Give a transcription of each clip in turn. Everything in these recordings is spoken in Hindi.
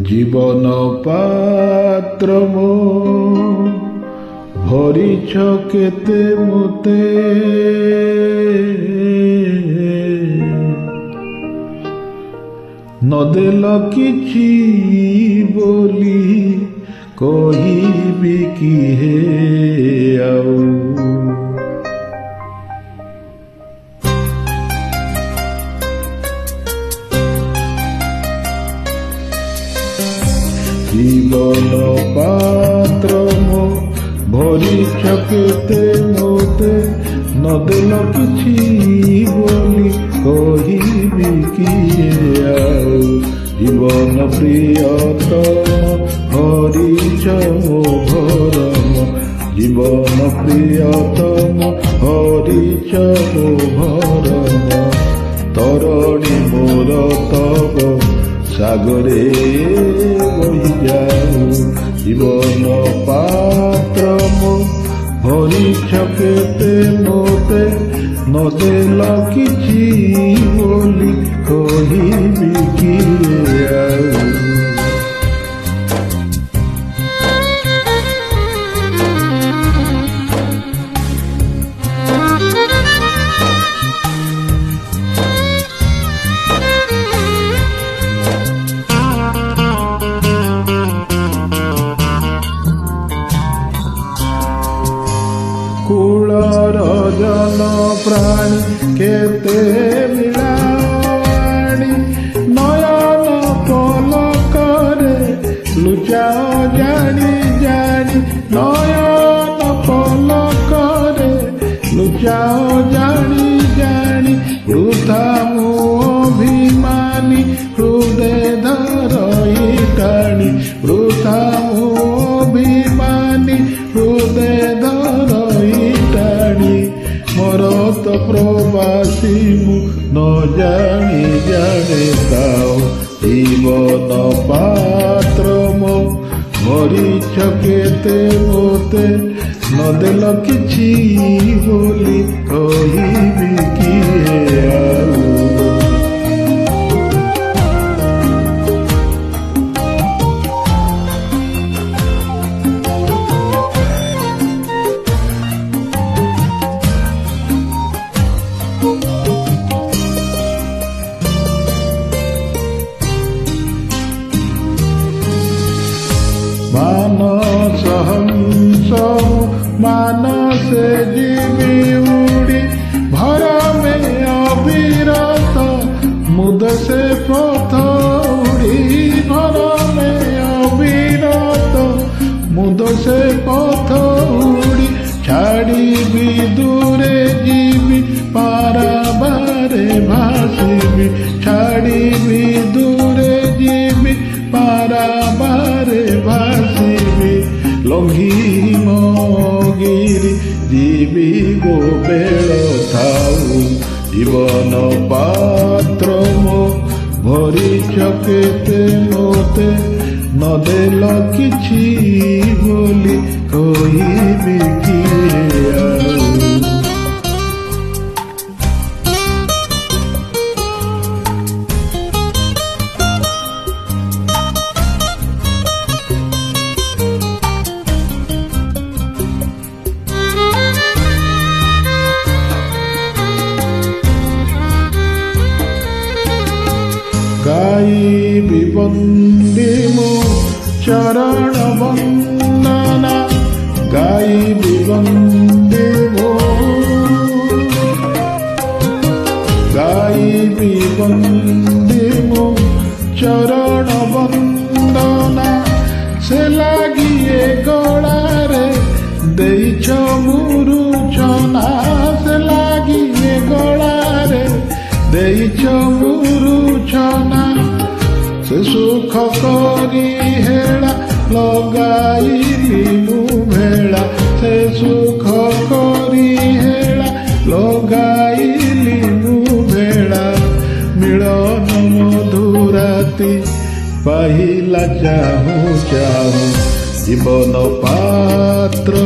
जीवन पात्र मो भरिछ केते मोते नदेल किछि बोली कहिबी कि हे आउ जीवन पात्र मो भरिछ केते मोते नदेल किछि बोली कहिबी कि आउ जीवन प्रियतम हरिछ मो भरम जीवन प्रियतम हरिछ मो भरम तरणि मोर तब सागरे बहि जाऊ जीवन पात्र मो भरिछ केते मोते नदेल किछि बोली कहिबी कि आउ कूलर जन प्राणी केते मिलाणी नयन पलकरे लुचाओ जानी जानी नयन पलकरे लुचाओ जानी जानी वृथा मो अभिमानी हृदय धरई टाणी वृथा मो अभिमानी हृदय धरई टाणी मरत प्रवासी मु न जानी जाने ताओ जीवन पात्र मो भरिछ केते मोते नदेल किछि बोली कहिबी कि आउ मानस हंस मानसे जीवी उड़ी भर में अविरत मुद से पथ उड़ी भर में अविरत मुद से पथ उड़ी छाड़ी भी दूरे जीवी पाराबारे भासिबी छाड़ी भी दूरे जीवी पाराबारे भासिबी लंघी मगिरी जीवी गो बेल थाऊ जीवन पात्र मो भरिछ केते मोते नदेल किछि बोली कहिबी कि आउ गाई बंदी मो चरण वंदना गाई बंदी मो गाई बंदी मो चरण वंदना से लागिए गलारे देइछ मुरुछना से लागिए गलारे देइछ मुरुछना से सुख करी हेला लगाइली मु भेला से सुख करी हेला लगाइली मु भेला मिलन मधुराती पाहिला चाहू चाहू जीवन पात्र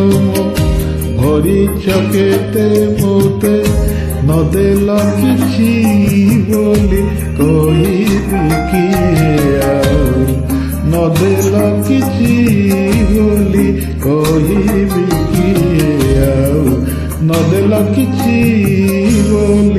भरिछ केते मोते नदेल किछि बोली कहिबी कि आउ ନଦେଲ କିଛି ବୋଲି କହିବି କିଏ ଆଉ ନଦେଲ କିଛି ବୋଲି